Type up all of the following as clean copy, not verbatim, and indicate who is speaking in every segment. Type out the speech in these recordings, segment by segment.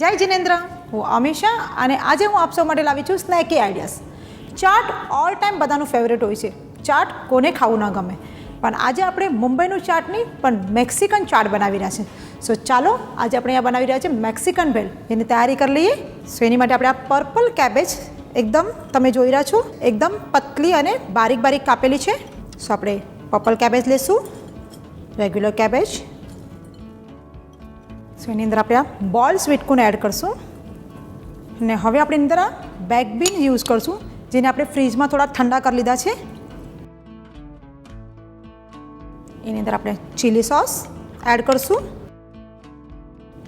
Speaker 1: જય જિનેન્દ્ર, હું અમીષા અને આજે હું આપ સૌ માટે લાવી છું સ્નેકી આઈડિયાઝ. ચાટ ઓલ ટાઈમ બધાનું ફેવરેટ હોય છે. ચાટ કોને ખાવું ન ગમે, પણ આજે આપણે મુંબઈનું ચાટ નહીં પણ મેક્સિકન ચાટ બનાવી રહ્યા છે. સો ચાલો આજે આપણે અહીંયા બનાવી રહ્યા છે મેક્સિકન ભેળ. એની તૈયારી કરી લઈએ. સો એની માટે આપણે આ પર્પલ કેબેજ એકદમ તમે જોઈ રહ્યા છો એકદમ પતલી અને બારીક બારીક કાપેલી છે. સો આપણે પર્પલ કેબેજ લઈશું, રેગ્યુલર કેબેજ. સો એની અંદર આપણે આ બોલ સ્વીટ કોર્ન એડ કરશું અને હવે આપણે એની અંદર આ બેક બીન યુઝ કરશું, જેને આપણે ફ્રીજમાં થોડા ઠંડા કરી લીધા છે. એની અંદર આપણે ચીલી સોસ એડ કરશું,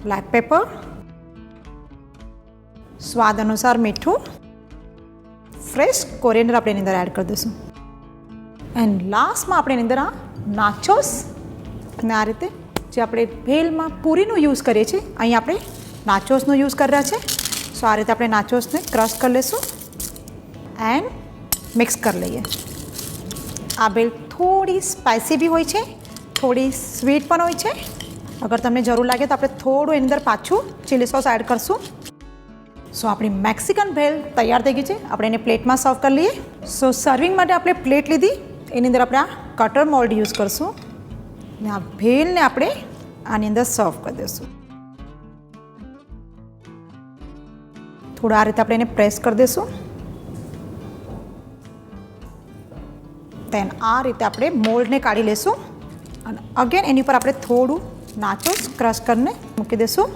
Speaker 1: બ્લેક પેપર, સ્વાદ અનુસાર મીઠું, ફ્રેશ કોરિએન્ડર આપણે એની અંદર એડ કરી દઈશું. એન્ડ લાસ્ટમાં આપણે એની અંદર આ નાચોસ અને આ રીતે જે આપણે ભેલમાં પૂરીનું યુઝ કરીએ છીએ અહીં આપણે નાચોસનો યુઝ કરી રહ્યા છે. સો આ રીતે આપણે નાચોસને ક્રશ કરી લઈશું એન્ડ મિક્સ કરી લઈએ. આ ભેલ થોડી સ્પાઇસી બી હોય છે, થોડી સ્વીટ પણ હોય છે. અગર તમને જરૂર લાગે તો આપણે થોડું એની અંદર પાછું ચીલી સોસ એડ કરશું. સો આપણી મેક્સિકન ભેલ તૈયાર થઈ ગઈ છે. આપણે એને પ્લેટમાં સર્વ કરી લઈએ. સો સર્વિંગ માટે આપણે પ્લેટ લીધી, એની અંદર આપણે આ કટર મોલ્ડ યુઝ કરશું અને આ ભેલને આપણે આની અંદર સર્વ કરી દઈશું. થોડા આ રીતે આપણે એને પ્રેસ કરી દઈશું. દેન આ રીતે આપણે મોલ્ડને કાઢી લઈશું અને અગેન એની પર આપણે થોડું નાચોસ ક્રશ કરીને મૂકી દઈશું.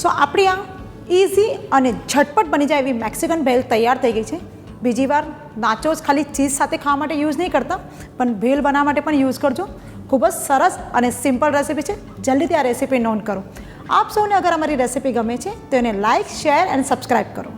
Speaker 1: સો આપણી આ ઇઝી અને ઝટપટ બની જાય એવી મેક્સિકન ભેલ તૈયાર થઈ ગઈ છે. બીજી વાર નાચોસ ખાલી ચીઝ સાથે ખાવા માટે યુઝ નહીં કરતા, પણ ભેલ બનાવવા માટે પણ યુઝ કરજો. ખૂબ જ સરસ અને સિમ્પલ રેસીપી છે. જલ્દીથી આ રેસીપી નોંધ કરો. આપ સૌને અગર અમારી રેસીપી ગમે છે તો એને લાઇક, શેર અને સબસ્ક્રાઈબ કરો.